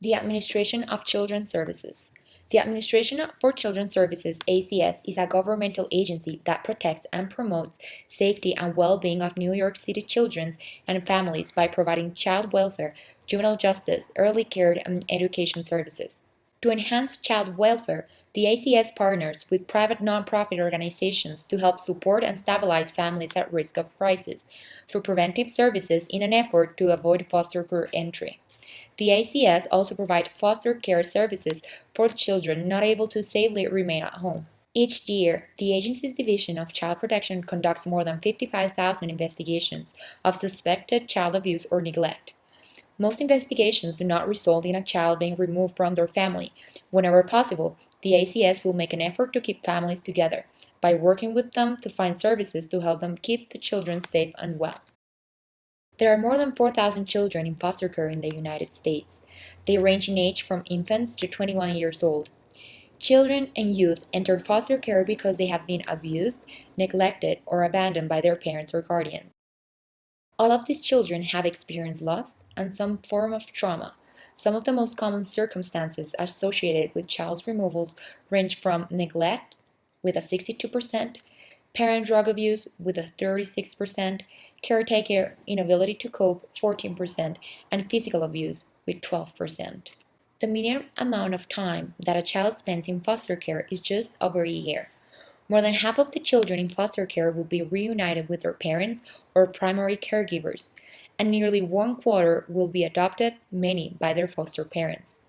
The Administration of Children's Services. The Administration for Children's Services, ACS, is a governmental agency that protects and promotes safety and well-being of New York City children and families by providing child welfare, juvenile justice, early care, and education services. To enhance child welfare, the ACS partners with private nonprofit organizations to help support and stabilize families at risk of crisis through preventive services in an effort to avoid foster care entry. The ACS also provides foster care services for children not able to safely remain at home. Each year, the agency's Division of Child Protection conducts more than 55,000 investigations of suspected child abuse or neglect. Most investigations do not result in a child being removed from their family. Whenever possible, the ACS will make an effort to keep families together by working with them to find services to help them keep the children safe and well. There are more than 4,000 children in foster care in the United States. They range in age from infants to 21 years old. Children and youth enter foster care because they have been abused, neglected, or abandoned by their parents or guardians. All of these children have experienced loss and some form of trauma. Some of the most common circumstances associated with child removals range from neglect, with a 62%, parent drug abuse, with a 36%, caretaker inability to cope, 14%, and physical abuse, with 12%. The median amount of time that a child spends in foster care is just over a year. More than half of the children in foster care will be reunited with their parents or primary caregivers, and nearly one quarter will be adopted, many by their foster parents.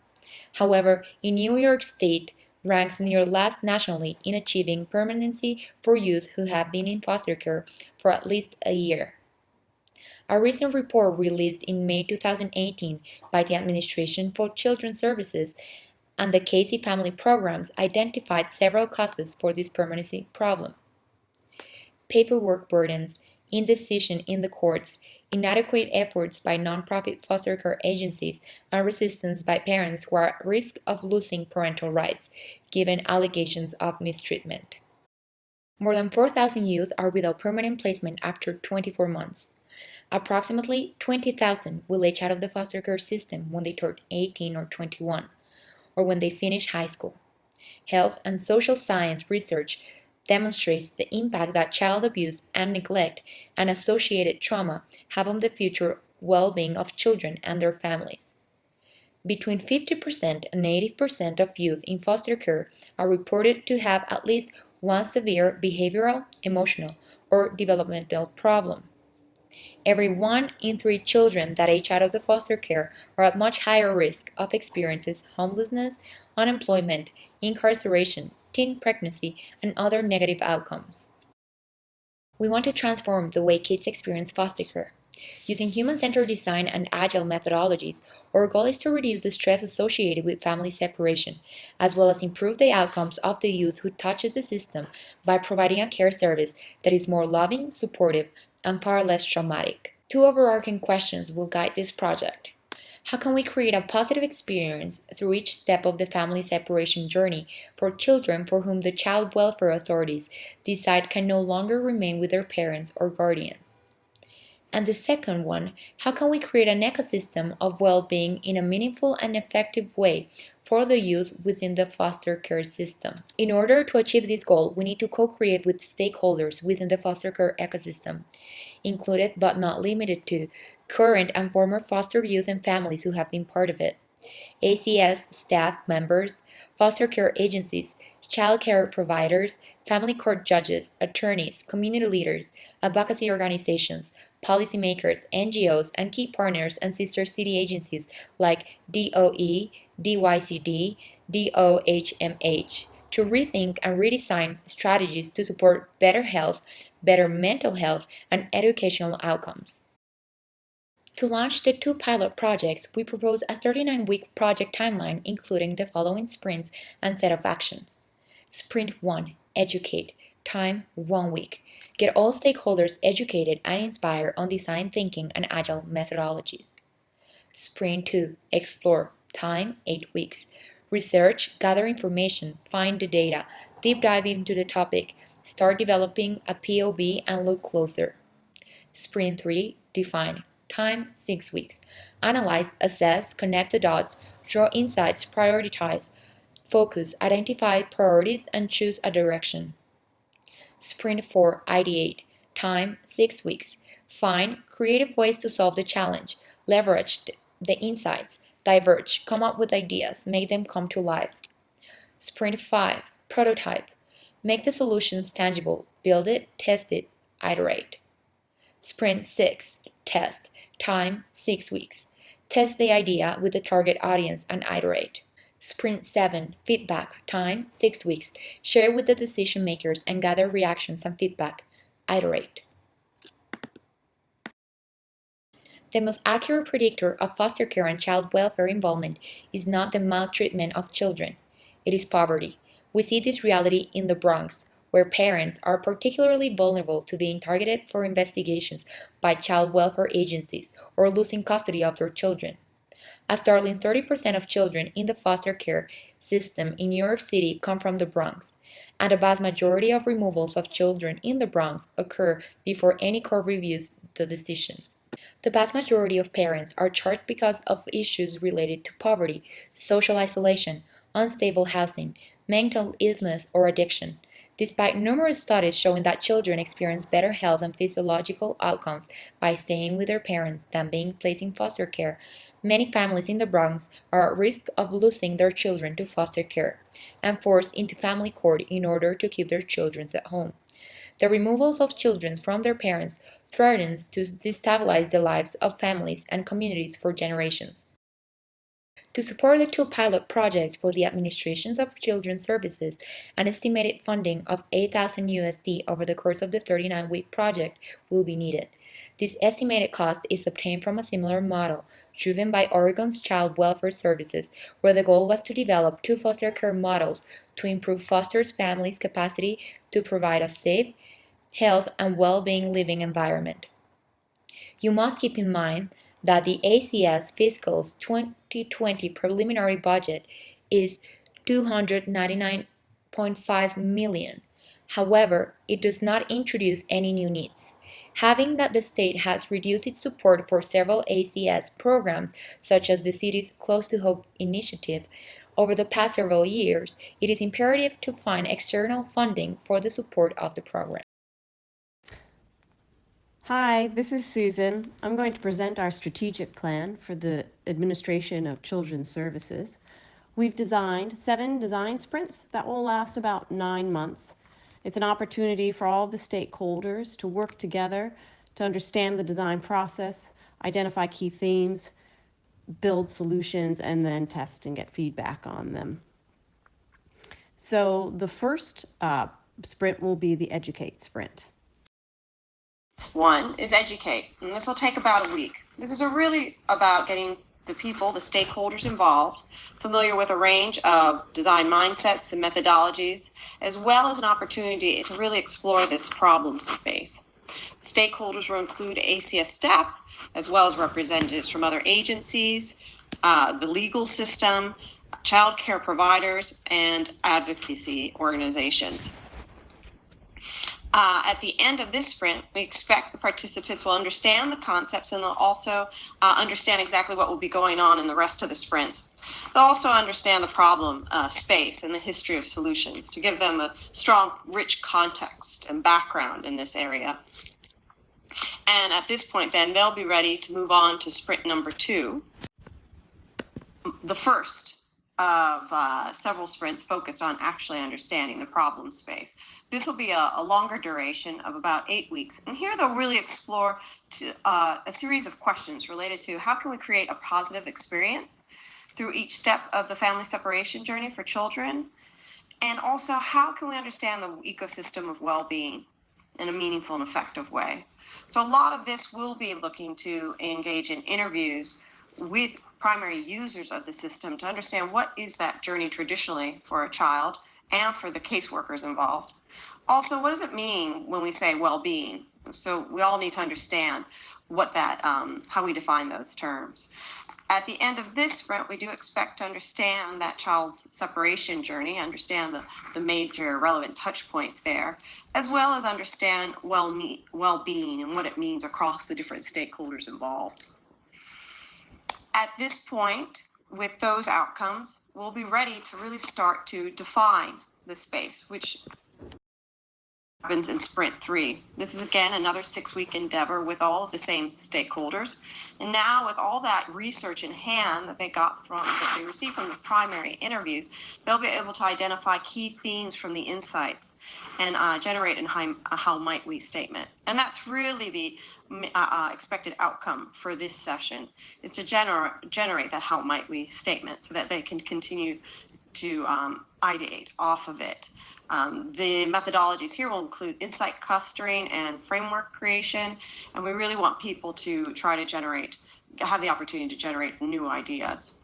However, in New York State ranks near last nationally in achieving permanency for youth who have been in foster care for at least a year. A recent report released in May 2018 by the Administration for Children's Services and the Casey Family Programs identified several causes for this permanency problem. Paperwork burdens, indecision in the courts, inadequate efforts by nonprofit foster care agencies, and resistance by parents who are at risk of losing parental rights, given allegations of mistreatment. More than 4,000 youth are without permanent placement after 24 months. Approximately 20,000 will age out of the foster care system when they turn 18 or 21, or when they finish high school. Health and social science research demonstrates the impact that child abuse and neglect and associated trauma have on the future well-being of children and their families. Between 50% and 80% of youth in foster care are reported to have at least one severe behavioral, emotional, or developmental problem. Every 1 in 3 children that age out of the foster care are at much higher risk of experiencing homelessness, unemployment, incarceration, teen pregnancy, and other negative outcomes. We want to transform the way kids experience foster care. Using human-centered design and agile methodologies, our goal is to reduce the stress associated with family separation, as well as improve the outcomes of the youth who touches the system by providing a care service that is more loving, supportive, and far less traumatic. 2 overarching questions will guide this project. How can we create a positive experience through each step of the family separation journey for children for whom the child welfare authorities decide can no longer remain with their parents or guardians? And the second one, how can we create an ecosystem of well-being in a meaningful and effective way for the youth within the foster care system? In order to achieve this goal, we need to co-create with stakeholders within the foster care ecosystem, included but not limited to current and former foster youth and families who have been part of it, ACS staff members, foster care agencies, child care providers, family court judges, attorneys, community leaders, advocacy organizations, policymakers, NGOs, and key partners and sister city agencies like DOE, DYCD, DOHMH to rethink and redesign strategies to support better health, better mental health, and educational outcomes. To launch the 2 pilot projects, we propose a 39-week project timeline including the following sprints and set of actions. Sprint 1. Educate. Time 1 week. Get all stakeholders educated and inspired on design thinking and agile methodologies. Sprint 2. Explore. Time 8 weeks. Research, gather information, find the data, deep dive into the topic, start developing a POV and look closer. Sprint 3. Define. time 6 weeks. Analyze, assess, connect the dots, draw insights, prioritize, focus, identify priorities, and choose a direction. Sprint 4, ideate. Time 6 weeks. Find creative ways to solve the challenge, leverage the insights, diverge, come up with ideas, make them come to life. Sprint 5, prototype. Make the solutions tangible, build it, test it, iterate. Sprint 6, test. Time 6 weeks. Test the idea with the target audience and iterate. Sprint 7, feedback. Time 6 weeks. Share with the decision makers and gather reactions and feedback. Iterate. The most accurate predictor of foster care and child welfare involvement is not the maltreatment of children, it is poverty. We see this reality in the Bronx, where parents are particularly vulnerable to being targeted for investigations by child welfare agencies or losing custody of their children. A startling 30% of children in the foster care system in New York City come from the Bronx, and the vast majority of removals of children in the Bronx occur before any court reviews the decision. The vast majority of parents are charged because of issues related to poverty, social isolation, unstable housing, mental illness, or addiction. Despite numerous studies showing that children experience better health and physiological outcomes by staying with their parents than being placed in foster care, many families in the Bronx are at risk of losing their children to foster care and forced into family court in order to keep their children at home. The removals of children from their parents threatens to destabilize the lives of families and communities for generations. To support the two pilot projects for the administrations of children's services, an estimated funding of $8,000 over the course of the 39-week project will be needed. This estimated cost is obtained from a similar model driven by Oregon's Child Welfare Services, where the goal was to develop two foster care models to improve foster families' capacity to provide a safe, health, and well-being living environment. You must keep in mind that the ACS Fiscal's 2020 preliminary budget is $299.5 million. However, it does not introduce any new needs. Having that the state has reduced its support for several ACS programs, such as the city's Close to Hope initiative, over the past several years, it is imperative to find external funding for the support of the program. Hi, this is Susan. I'm going to present our strategic plan for the administration of children's services. We've designed 7 design sprints that will last about 9 months. It's an opportunity for all the stakeholders to work together to understand the design process, identify key themes, build solutions, and then test and get feedback on them. So the first sprint will be the Educate sprint. One is educate, and this will take about a week. This is really about getting the people, the stakeholders involved, familiar with a range of design mindsets and methodologies, as well as an opportunity to really explore this problem space. Stakeholders will include ACS staff, as well as representatives from other agencies, the legal system, child care providers, and advocacy organizations. At the end of this sprint, we expect the participants will understand the concepts, and they'll also understand exactly what will be going on in the rest of the sprints. They'll also understand the problem space and the history of solutions to give them a strong, rich context and background in this area. And at this point, then, they'll be ready to move on to sprint number 2, the first of several sprints focused on actually understanding the problem space. This will be a longer duration of about 8 weeks. And here they'll really explore a series of questions related to how can we create a positive experience through each step of the family separation journey for children, and also how can we understand the ecosystem of well-being in a meaningful and effective way. So a lot of this will be looking to engage in interviews with primary users of the system to understand what is that journey traditionally for a child and for the caseworkers involved. Also, what does it mean when we say well-being? So we all need to understand what that, how we define those terms. At the end of this sprint, we do expect to understand that child's separation journey, understand the major relevant touch points there, as well as understand well-being and what it means across the different stakeholders involved. At this point, with those outcomes, we'll be ready to really start to define the space, which happens in Sprint 3. This is, again, another 6-week endeavor with all of the same stakeholders. And now with all that research in hand that they received from the primary interviews, they'll be able to identify key themes from the insights and generate a how might we statement. And that's really the expected outcome for this session, is to generate that how might we statement so that they can continue to ideate off of it. The methodologies here will include insight clustering and framework creation, and we really want people to try to have the opportunity to generate new ideas.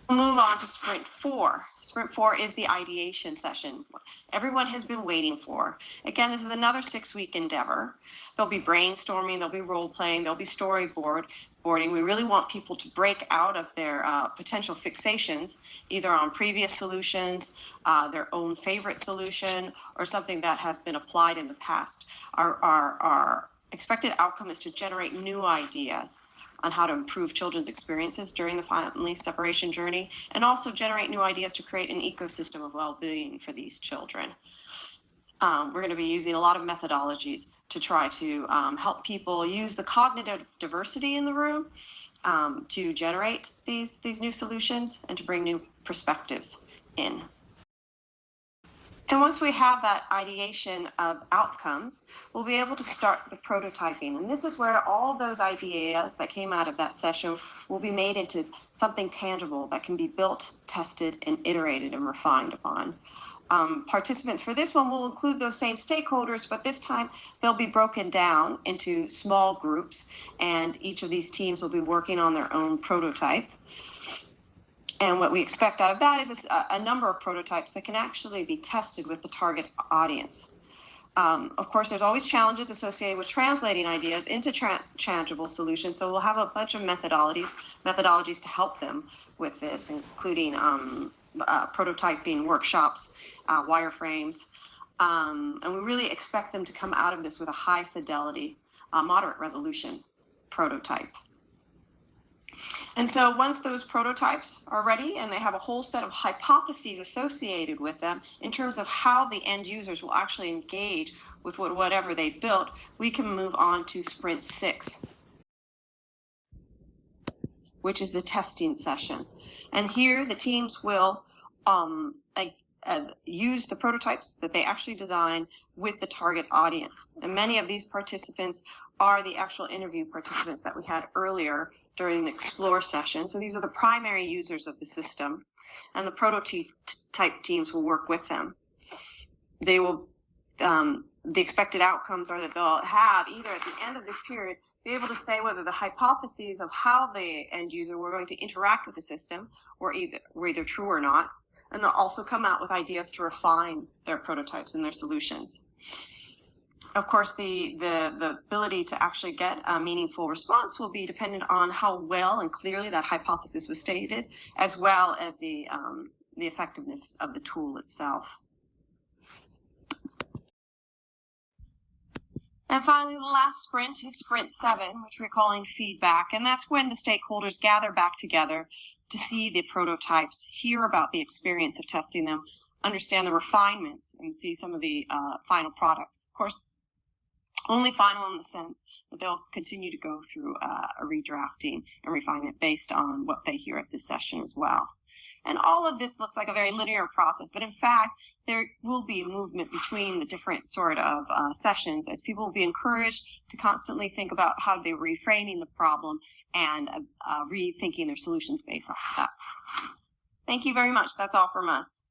We'll move on to Sprint 4. Sprint 4 is the ideation session everyone has been waiting for. Again, this is another 6-week endeavor. There'll be brainstorming, there'll be role-playing, there'll be storyboarding. We really want people to break out of their potential fixations, either on previous solutions, their own favorite solution, or something that has been applied in the past. Our expected outcome is to generate new ideas on how to improve children's experiences during the family separation journey, and also generate new ideas to create an ecosystem of well-being for these children. We're going to be using a lot of methodologies to try to help people use the cognitive diversity in the room to generate these new solutions and to bring new perspectives in. And once we have that ideation of outcomes, we'll be able to start the prototyping. And this is where all those ideas that came out of that session will be made into something tangible that can be built, tested, and iterated and refined upon. Participants for this one will include those same stakeholders, but this time they'll be broken down into small groups, and each of these teams will be working on their own prototype. And what we expect out of that is a number of prototypes that can actually be tested with the target audience. Of course, there's always challenges associated with translating ideas into tangible solutions, so we'll have a bunch of methodologies to help them with this, including prototyping workshops, wireframes, and we really expect them to come out of this with a high fidelity, moderate resolution prototype. And so once those prototypes are ready and they have a whole set of hypotheses associated with them in terms of how the end users will actually engage with whatever they've built, we can move on to Sprint 6, which is the testing session. And here the teams will use the prototypes that they actually design with the target audience. And many of these participants are the actual interview participants that we had earlier during the Explore session. So these are the primary users of the system, and the prototype teams will work with them. They will, the expected outcomes are that they'll have either at the end of this period be able to say whether the hypotheses of how the end user were going to interact with the system were either true or not, and they'll also come out with ideas to refine their prototypes and their solutions. Of course, the ability to actually get a meaningful response will be dependent on how well and clearly that hypothesis was stated, as well as the effectiveness of the tool itself. And finally, the last sprint is Sprint 7, which we're calling feedback, and that's when the stakeholders gather back together to see the prototypes, hear about the experience of testing them, understand the refinements, and see some of the final products. Of course, only final in the sense that they'll continue to go through a redrafting and refinement based on what they hear at this session as well. And all of this looks like a very linear process, but in fact, there will be movement between the different sort of sessions as people will be encouraged to constantly think about how they're reframing the problem and rethinking their solutions based off of that. Thank you very much. That's all from us.